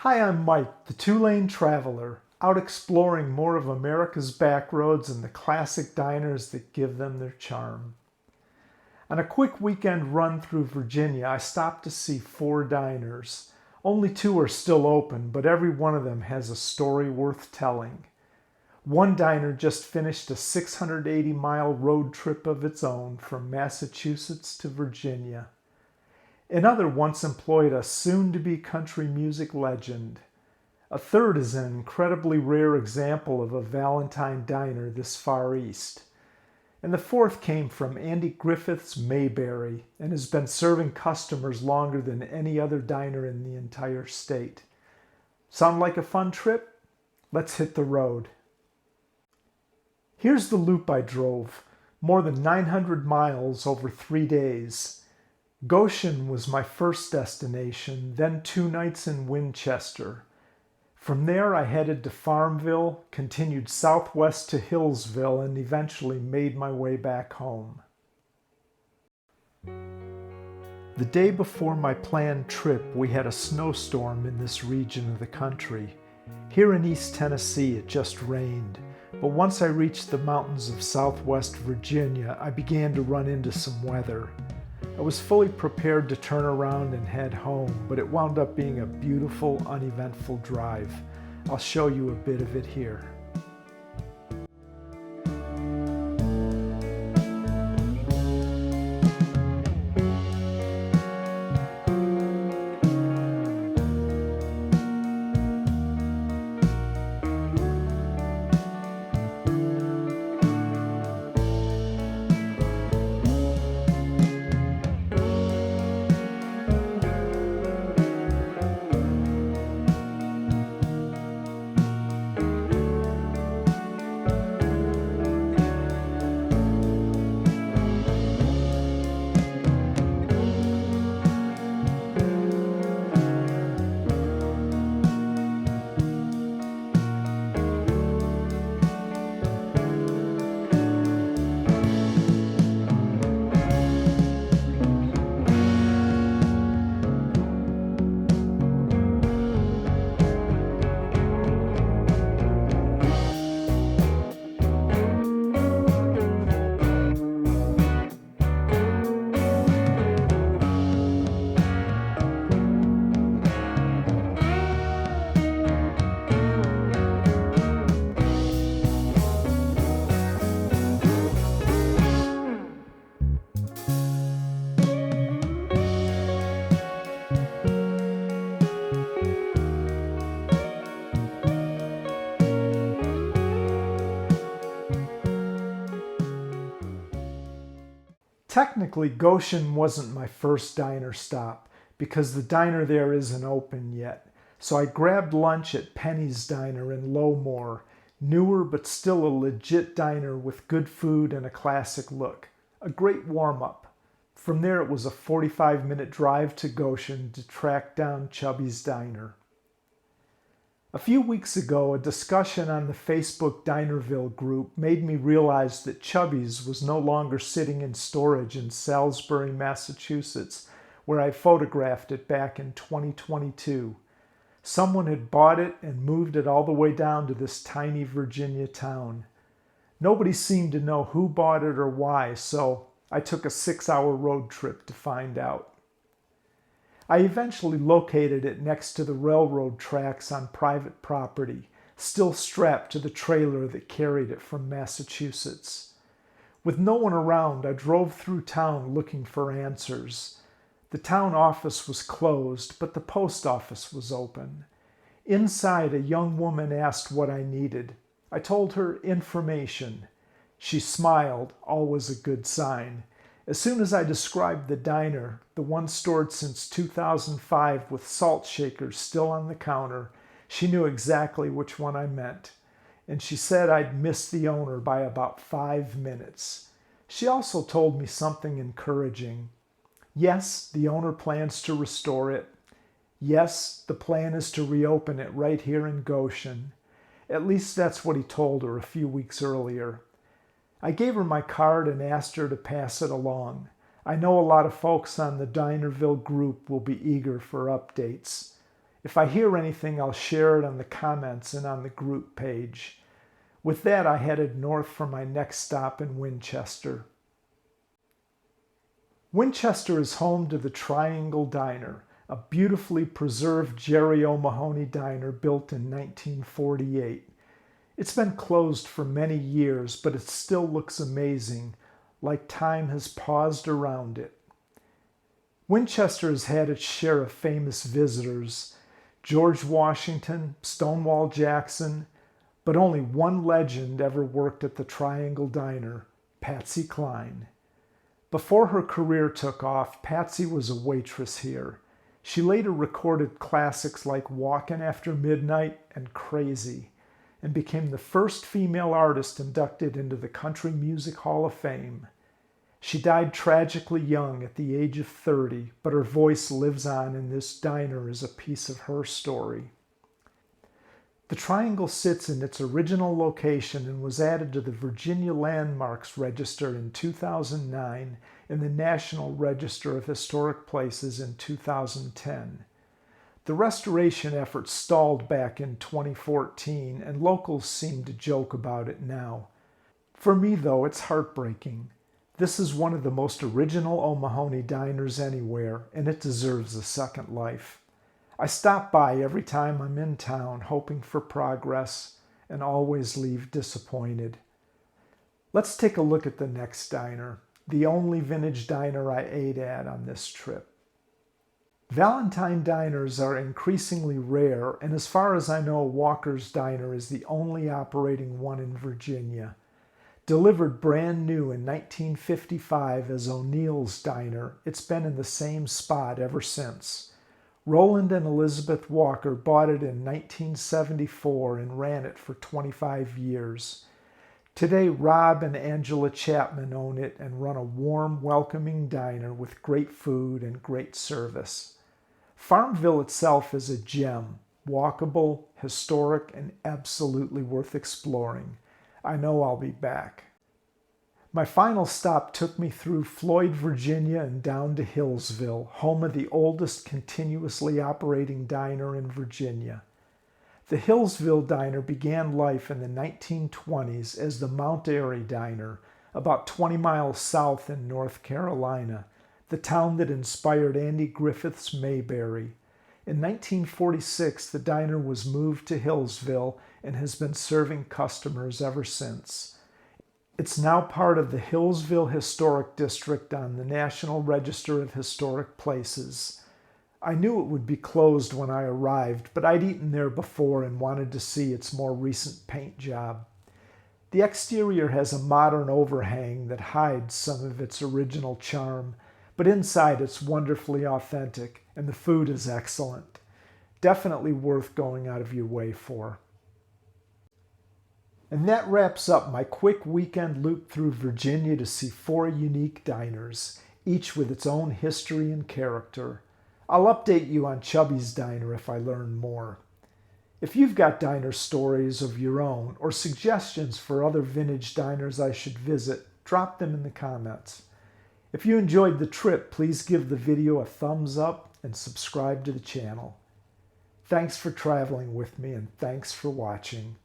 Hi, I'm Mike, the two-lane traveler, out exploring more of America's back roads and the classic diners that give them their charm. On a quick weekend run through Virginia, I stopped to see 4 diners. Only 2 are still open, but every one of them has a story worth telling. One diner just finished a 680-mile road trip of its own from Massachusetts to Virginia. Another once employed a soon-to-be country music legend. A third is an incredibly rare example of a Valentine Diner this far east. And the fourth came from Andy Griffith's Mayberry and has been serving customers longer than any other diner in the entire state. Sound like a fun trip? Let's hit the road. Here's the loop I drove, more than 900 miles over 3 days. Goshen was my first destination, then 2 nights in Winchester. From there I headed to Farmville, continued southwest to Hillsville, and eventually made my way back home. The day before my planned trip, we had a snowstorm in this region of the country. Here in East Tennessee, it just rained. But once I reached the mountains of southwest Virginia, I began to run into some weather. I was fully prepared to turn around and head home, but it wound up being a beautiful, uneventful drive. I'll show you a bit of it here. Technically, Goshen wasn't my first diner stop because the diner there isn't open yet. So I grabbed lunch at Penny's Diner in Lowmore, newer but still a legit diner with good food and a classic look. A great warm-up. From there it was a 45-minute drive to Goshen to track down Chubby's Diner. A few weeks ago, a discussion on the Facebook Dinerville group made me realize that Chubby's was no longer sitting in storage in Salisbury, Massachusetts, where I photographed it back in 2022. Someone had bought it and moved it all the way down to this tiny Virginia town. Nobody seemed to know who bought it or why, so I took a 6-hour road trip to find out. I eventually located it next to the railroad tracks on private property, still strapped to the trailer that carried it from Massachusetts. With no one around, I drove through town looking for answers. The town office was closed, but the post office was open. Inside, a young woman asked what I needed. I told her information. She smiled, always a good sign. As soon as I described the diner, the one stored since 2005 with salt shakers still on the counter, she knew exactly which one I meant. And she said I'd missed the owner by about 5 minutes. She also told me something encouraging. Yes, the owner plans to restore it. Yes, the plan is to reopen it right here in Goshen. At least that's what he told her a few weeks earlier. I gave her my card and asked her to pass it along. I know a lot of folks on the Dinerville group will be eager for updates. If I hear anything, I'll share it on the comments and on the group page. With that, I headed north for my next stop in Winchester. Winchester is home to the Triangle Diner, a beautifully preserved Jerry O'Mahony diner built in 1948. It's been closed for many years, but it still looks amazing, like time has paused around it. Winchester has had its share of famous visitors: George Washington, Stonewall Jackson, but only one legend ever worked at the Triangle Diner, Patsy Cline. Before her career took off, Patsy was a waitress here. She later recorded classics like Walkin' After Midnight and Crazy, and became the first female artist inducted into the Country Music Hall of Fame. She died tragically young at the age of 30, but her voice lives on in this diner as a piece of her story. The Triangle sits in its original location and was added to the Virginia Landmarks Register in 2009 and the National Register of Historic Places in 2010. The restoration effort stalled back in 2014, and locals seem to joke about it now. For me, though, it's heartbreaking. This is one of the most original O'Mahony diners anywhere, and it deserves a second life. I stop by every time I'm in town, hoping for progress, and always leave disappointed. Let's take a look at the next diner, the only vintage diner I ate at on this trip. Valentine diners are increasingly rare, and as far as I know, Walker's Diner is the only operating one in Virginia. Delivered brand new in 1955 as O'Neill's Diner, it's been in the same spot ever since. Roland and Elizabeth Walker bought it in 1974 and ran it for 25 years. Today, Rob and Angela Chapman own it and run a warm, welcoming diner with great food and great service. Farmville itself is a gem, walkable, historic, and absolutely worth exploring. I know I'll be back. My final stop took me through Floyd, Virginia, and down to Hillsville, home of the oldest continuously operating diner in Virginia. The Hillsville Diner began life in the 1920s as the Mount Airy Diner, about 20 miles south in North Carolina, the town that inspired Andy Griffith's Mayberry. In 1946, the diner was moved to Hillsville and has been serving customers ever since. It's now part of the Hillsville Historic District on the National Register of Historic Places. I knew it would be closed when I arrived, but I'd eaten there before and wanted to see its more recent paint job. The exterior has a modern overhang that hides some of its original charm, but inside it's wonderfully authentic, and the food is excellent. Definitely worth going out of your way for. And that wraps up my quick weekend loop through Virginia to see 4 unique diners, each with its own history and character. I'll update you on Chubby's Diner if I learn more. If you've got diner stories of your own or suggestions for other vintage diners I should visit, drop them in the comments. If you enjoyed the trip, please give the video a thumbs up and subscribe to the channel. Thanks for traveling with me, and thanks for watching.